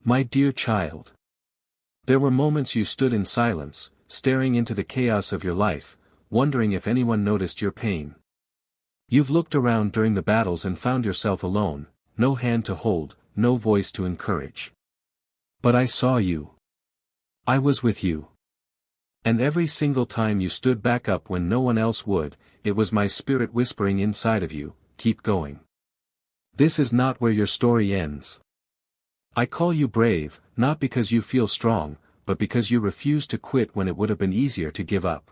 My dear child. There were moments you stood in silence, staring into the chaos of your life, wondering if anyone noticed your pain. You've looked around during the battles and found yourself alone, no hand to hold, no voice to encourage. But I saw you. I was with you. And every single time you stood back up when no one else would, it was my spirit whispering inside of you, keep going. This is not where your story ends. I call you brave, not because you feel strong, but because you refuse to quit when it would have been easier to give up.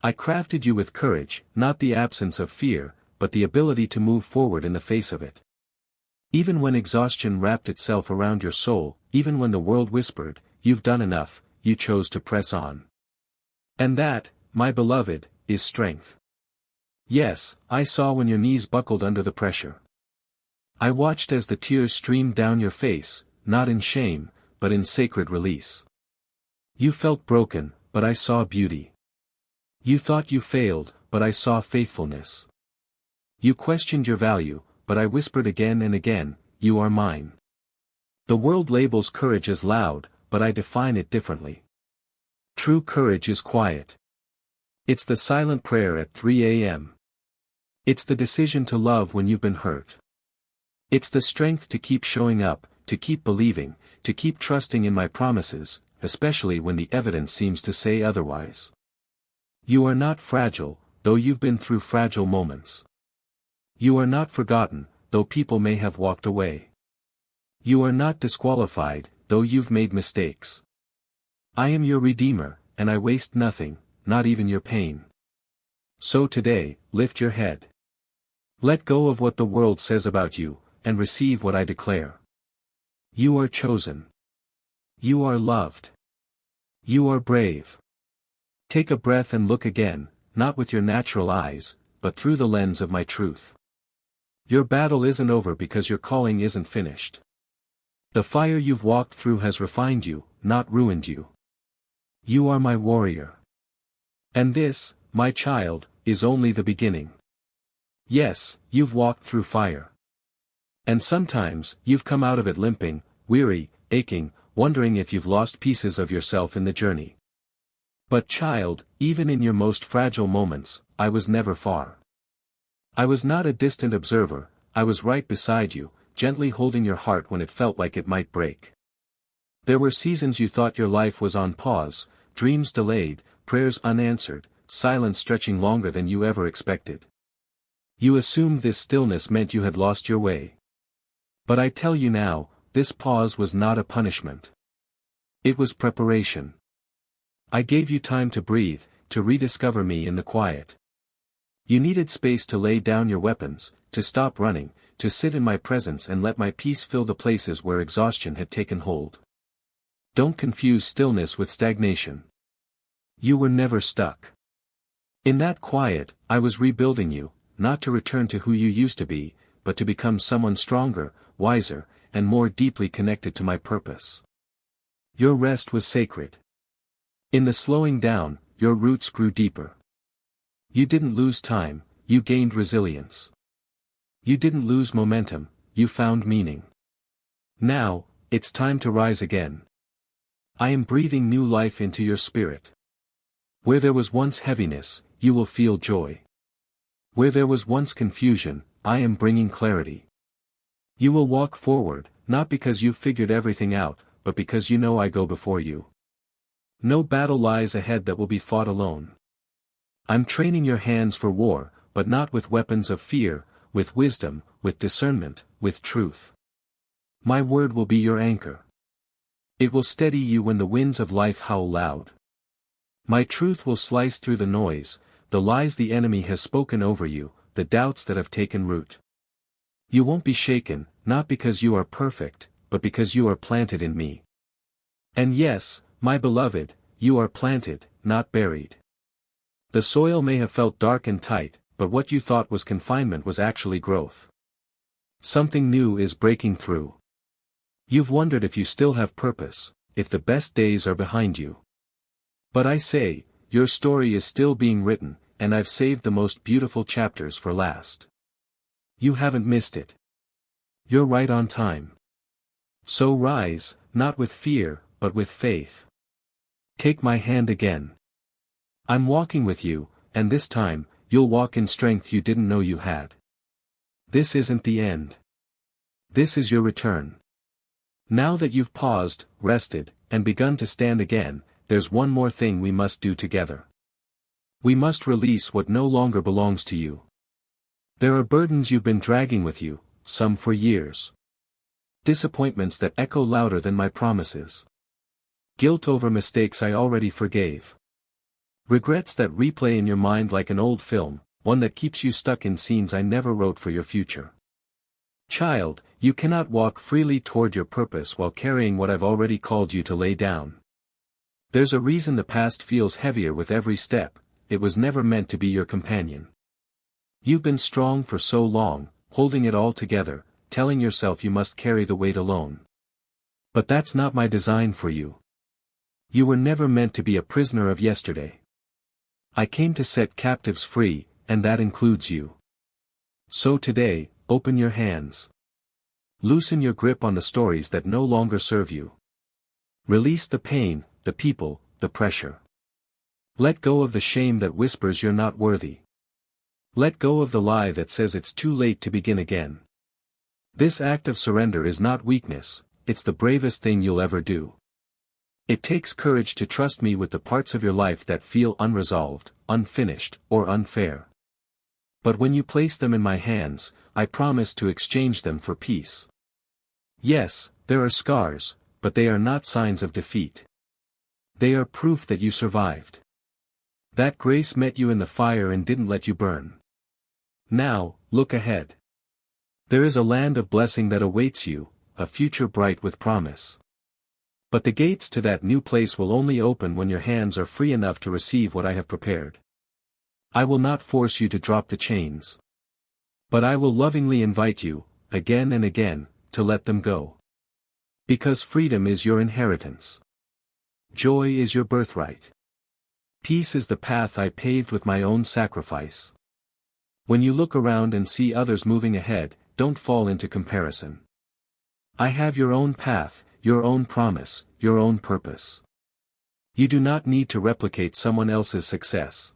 I crafted you with courage, not the absence of fear, but the ability to move forward in the face of it. Even when exhaustion wrapped itself around your soul, even when the world whispered, "You've done enough," you chose to press on. And that, my beloved, is strength. Yes, I saw when your knees buckled under the pressure. I watched as the tears streamed down your face, not in shame, but in sacred release. You felt broken, but I saw beauty. You thought you failed, but I saw faithfulness. You questioned your value, but I whispered again and again, "You are mine." The world labels courage as loud, but I define it differently. True courage is quiet. It's the silent prayer at 3 a.m. It's the decision to love when you've been hurt. It's the strength to keep showing up, to keep believing, to keep trusting in my promises, especially when the evidence seems to say otherwise. You are not fragile, though you've been through fragile moments. You are not forgotten, though people may have walked away. You are not disqualified, though you've made mistakes. I am your Redeemer, and I waste nothing, not even your pain. So today, lift your head. Let go of what the world says about you, and receive what I declare. You are chosen. You are loved. You are brave. Take a breath and look again, not with your natural eyes, but through the lens of my truth. Your battle isn't over because your calling isn't finished. The fire you've walked through has refined you, not ruined you. You are my warrior. And this, my child, is only the beginning. Yes, you've walked through fire. And sometimes, you've come out of it limping, weary, aching, wondering if you've lost pieces of yourself in the journey. But child, even in your most fragile moments, I was never far. I was not a distant observer, I was right beside you, gently holding your heart when it felt like it might break. There were seasons you thought your life was on pause, dreams delayed, prayers unanswered, silence stretching longer than you ever expected. You assumed this stillness meant you had lost your way. But I tell you now, this pause was not a punishment. It was preparation. I gave you time to breathe, to rediscover me in the quiet. You needed space to lay down your weapons, to stop running, to sit in my presence and let my peace fill the places where exhaustion had taken hold. Don't confuse stillness with stagnation. You were never stuck. In that quiet, I was rebuilding you, not to return to who you used to be, but to become someone stronger, wiser, and more deeply connected to my purpose. Your rest was sacred. In the slowing down, your roots grew deeper. You didn't lose time, you gained resilience. You didn't lose momentum, you found meaning. Now, it's time to rise again. I am breathing new life into your spirit. Where there was once heaviness, you will feel joy. Where there was once confusion, I am bringing clarity. You will walk forward, not because you've figured everything out, but because you know I go before you. No battle lies ahead that will be fought alone. I'm training your hands for war, but not with weapons of fear, with wisdom, with discernment, with truth. My word will be your anchor. It will steady you when the winds of life howl loud. My truth will slice through the noise, the lies the enemy has spoken over you, the doubts that have taken root. You won't be shaken, not because you are perfect, but because you are planted in me. And yes, my beloved, you are planted, not buried. The soil may have felt dark and tight, but what you thought was confinement was actually growth. Something new is breaking through. You've wondered if you still have purpose, if the best days are behind you. But I say, your story is still being written, and I've saved the most beautiful chapters for last. You haven't missed it. You're right on time. So rise, not with fear, but with faith. Take my hand again. I'm walking with you, and this time, you'll walk in strength you didn't know you had. This isn't the end. This is your return. Now that you've paused, rested, and begun to stand again, there's one more thing we must do together. We must release what no longer belongs to you. There are burdens you've been dragging with you, some for years. Disappointments that echo louder than my promises. Guilt over mistakes I already forgave. Regrets that replay in your mind like an old film, one that keeps you stuck in scenes I never wrote for your future. Child, you cannot walk freely toward your purpose while carrying what I've already called you to lay down. There's a reason the past feels heavier with every step. It was never meant to be your companion. You've been strong for so long, holding it all together, telling yourself you must carry the weight alone. But that's not my design for you. You were never meant to be a prisoner of yesterday. I came to set captives free, and that includes you. So today, open your hands. Loosen your grip on the stories that no longer serve you. Release the pain, the people, the pressure. Let go of the shame that whispers you're not worthy. Let go of the lie that says it's too late to begin again. This act of surrender is not weakness, it's the bravest thing you'll ever do. It takes courage to trust me with the parts of your life that feel unresolved, unfinished, or unfair. But when you place them in my hands, I promise to exchange them for peace. Yes, there are scars, but they are not signs of defeat. They are proof that you survived. That grace met you in the fire and didn't let you burn. Now, look ahead. There is a land of blessing that awaits you, a future bright with promise. But the gates to that new place will only open when your hands are free enough to receive what I have prepared. I will not force you to drop the chains. But I will lovingly invite you, again and again, to let them go. Because freedom is your inheritance. Joy is your birthright. Peace is the path I paved with my own sacrifice. When you look around and see others moving ahead, don't fall into comparison. I have your own path, your own promise, your own purpose. You do not need to replicate someone else's success.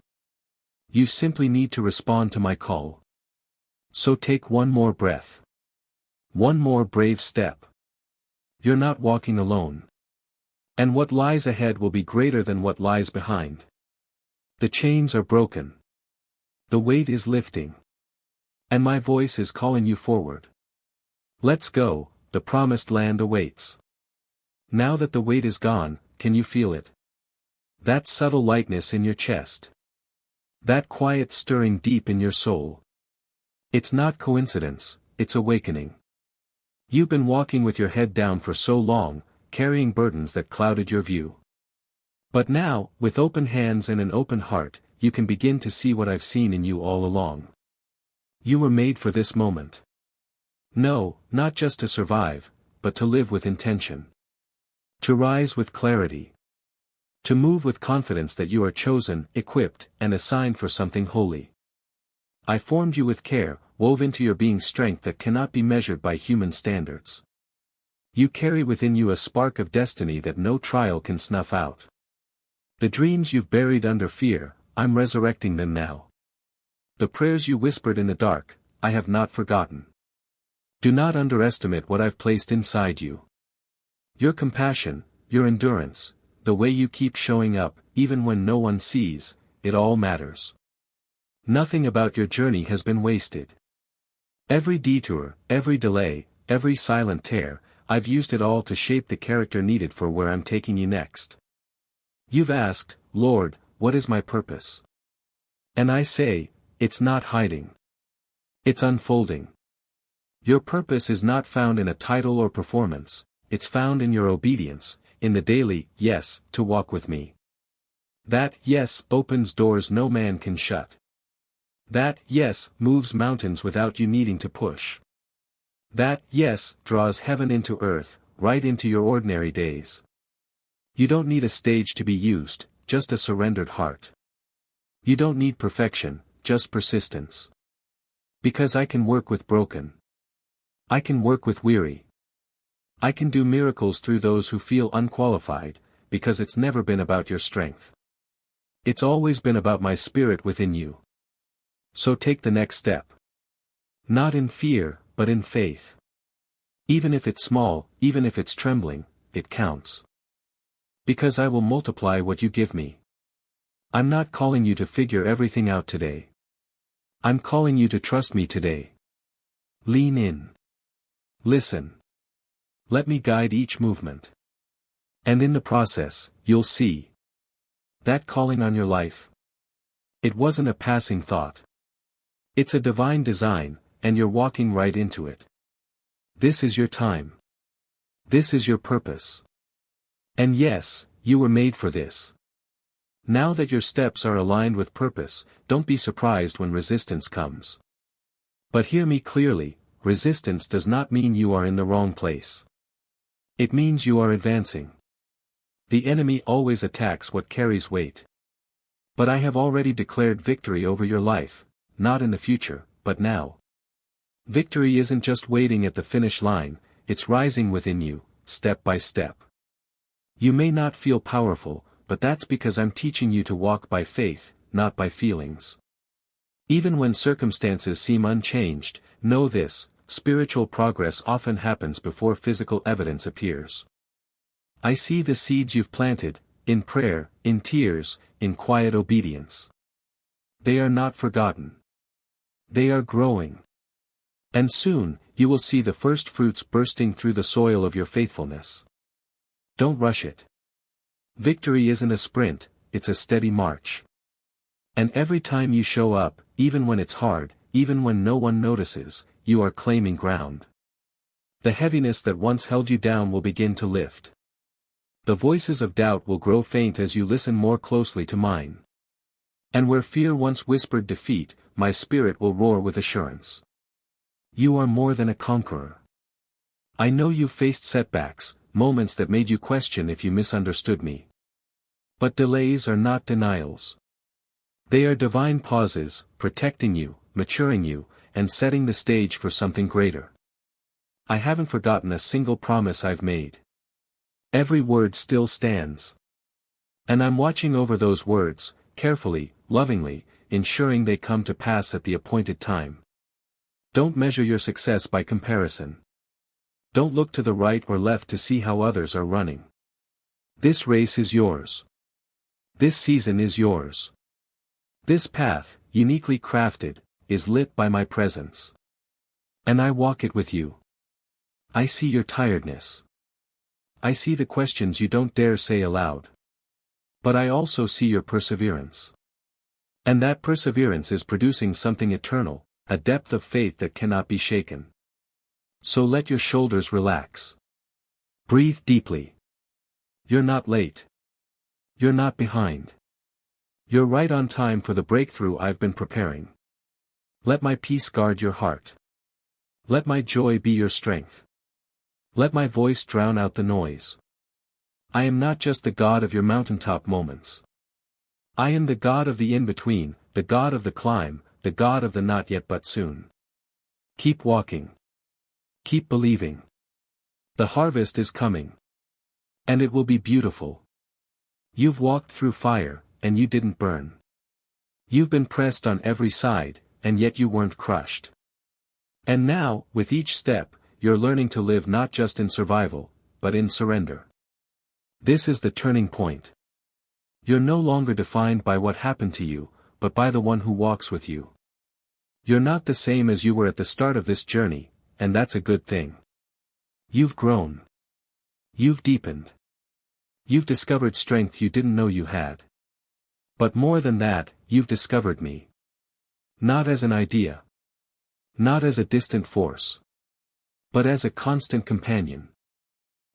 You simply need to respond to my call. So take one more breath. One more brave step. You're not walking alone. And what lies ahead will be greater than what lies behind. The chains are broken. The weight is lifting. And my voice is calling you forward. Let's go, the promised land awaits. Now that the weight is gone, can you feel it? That subtle lightness in your chest. That quiet stirring deep in your soul. It's not coincidence, it's awakening. You've been walking with your head down for so long, carrying burdens that clouded your view. But now, with open hands and an open heart, you can begin to see what I've seen in you all along. You were made for this moment. No, not just to survive, but to live with intention. To rise with clarity. To move with confidence that you are chosen, equipped, and assigned for something holy. I formed you with care, wove into your being strength that cannot be measured by human standards. You carry within you a spark of destiny that no trial can snuff out. The dreams you've buried under fear, I'm resurrecting them now. The prayers you whispered in the dark, I have not forgotten. Do not underestimate what I've placed inside you. Your compassion, your endurance, the way you keep showing up, even when no one sees, it all matters. Nothing about your journey has been wasted. Every detour, every delay, every silent tear, I've used it all to shape the character needed for where I'm taking you next. You've asked, Lord, what is my purpose? And I say, it's not hiding. It's unfolding. Your purpose is not found in a title or performance, it's found in your obedience, in the daily, yes, to walk with me. That yes opens doors no man can shut. That yes moves mountains without you needing to push. That yes draws heaven into earth, right into your ordinary days. You don't need a stage to be used, just a surrendered heart. You don't need perfection, just persistence. Because I can work with broken. I can work with weary. I can do miracles through those who feel unqualified, because it's never been about your strength. It's always been about my spirit within you. So take the next step. Not in fear, but in faith. Even if it's small, even if it's trembling, it counts. Because I will multiply what you give me. I'm not calling you to figure everything out today. I'm calling you to trust me today. Lean in. Listen. Let me guide each movement. And in the process, you'll see. That calling on your life. It wasn't a passing thought. It's a divine design, and you're walking right into it. This is your time. This is your purpose. And yes, you were made for this. Now that your steps are aligned with purpose, don't be surprised when resistance comes. But hear me clearly, resistance does not mean you are in the wrong place. It means you are advancing. The enemy always attacks what carries weight. But I have already declared victory over your life, not in the future, but now. Victory isn't just waiting at the finish line, it's rising within you, step by step. You may not feel powerful, but that's because I'm teaching you to walk by faith, not by feelings. Even when circumstances seem unchanged, know this, spiritual progress often happens before physical evidence appears. I see the seeds you've planted, in prayer, in tears, in quiet obedience. They are not forgotten. They are growing. And soon, you will see the first fruits bursting through the soil of your faithfulness. Don't rush it. Victory isn't a sprint, it's a steady march. And every time you show up, even when it's hard, even when no one notices, you are claiming ground. The heaviness that once held you down will begin to lift. The voices of doubt will grow faint as you listen more closely to mine. And where fear once whispered defeat, my spirit will roar with assurance. You are more than a conqueror. I know you faced setbacks, moments that made you question if you misunderstood me. But delays are not denials. They are divine pauses, protecting you, maturing you, and setting the stage for something greater. I haven't forgotten a single promise I've made. Every word still stands. And I'm watching over those words, carefully, lovingly, ensuring they come to pass at the appointed time. Don't measure your success by comparison. Don't look to the right or left to see how others are running. This race is yours. This season is yours. This path, uniquely crafted, is lit by my presence. And I walk it with you. I see your tiredness. I see the questions you don't dare say aloud. But I also see your perseverance. And that perseverance is producing something eternal, a depth of faith that cannot be shaken. So let your shoulders relax. Breathe deeply. You're not late. You're not behind. You're right on time for the breakthrough I've been preparing. Let my peace guard your heart. Let my joy be your strength. Let my voice drown out the noise. I am not just the God of your mountaintop moments. I am the God of the in-between, the God of the climb, the God of the not yet but soon. Keep walking. Keep believing. The harvest is coming. And it will be beautiful. You've walked through fire, and you didn't burn. You've been pressed on every side, and yet you weren't crushed. And now, with each step, you're learning to live not just in survival, but in surrender. This is the turning point. You're no longer defined by what happened to you, but by the one who walks with you. You're not the same as you were at the start of this journey, and that's a good thing. You've grown. You've deepened. You've discovered strength you didn't know you had. But more than that, you've discovered me. Not as an idea. Not as a distant force. But as a constant companion.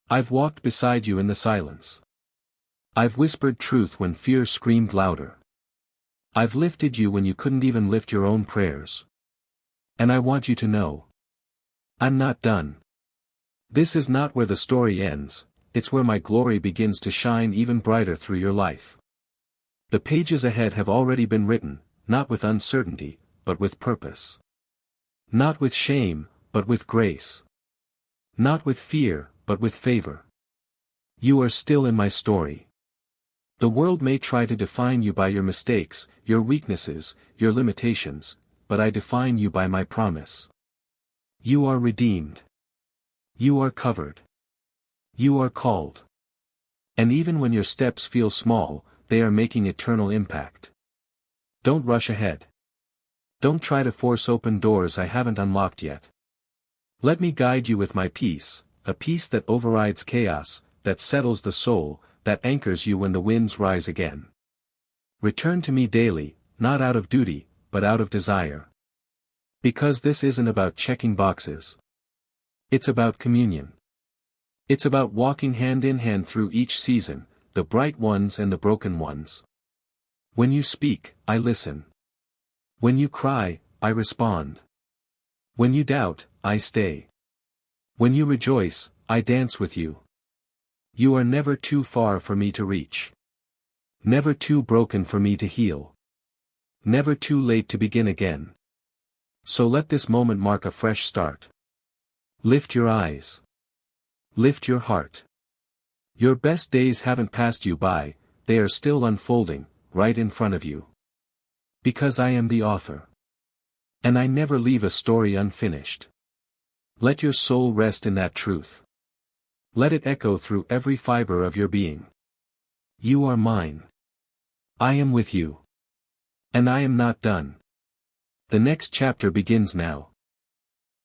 I've walked beside you in the silence. I've whispered truth when fear screamed louder. I've lifted you when you couldn't even lift your own prayers. And I want you to know. I'm not done. This is not where the story ends, it's where my glory begins to shine even brighter through your life. The pages ahead have already been written, not with uncertainty, but with purpose. Not with shame, but with grace. Not with fear, but with favor. You are still in my story. The world may try to define you by your mistakes, your weaknesses, your limitations, but I define you by my promise. You are redeemed. You are covered. You are called. And even when your steps feel small, they are making eternal impact. Don't rush ahead. Don't try to force open doors I haven't unlocked yet. Let me guide you with my peace, a peace that overrides chaos, that settles the soul, that anchors you when the winds rise again. Return to me daily, not out of duty, but out of desire. Because this isn't about checking boxes. It's about communion. It's about walking hand in hand through each season, the bright ones and the broken ones. When you speak, I listen. When you cry, I respond. When you doubt, I stay. When you rejoice, I dance with you. You are never too far for me to reach. Never too broken for me to heal. Never too late to begin again. So let this moment mark a fresh start. Lift your eyes. Lift your heart. Your best days haven't passed you by, they are still unfolding, right in front of you. Because I am the author. And I never leave a story unfinished. Let your soul rest in that truth. Let it echo through every fiber of your being. You are mine. I am with you. And I am not done. The next chapter begins now.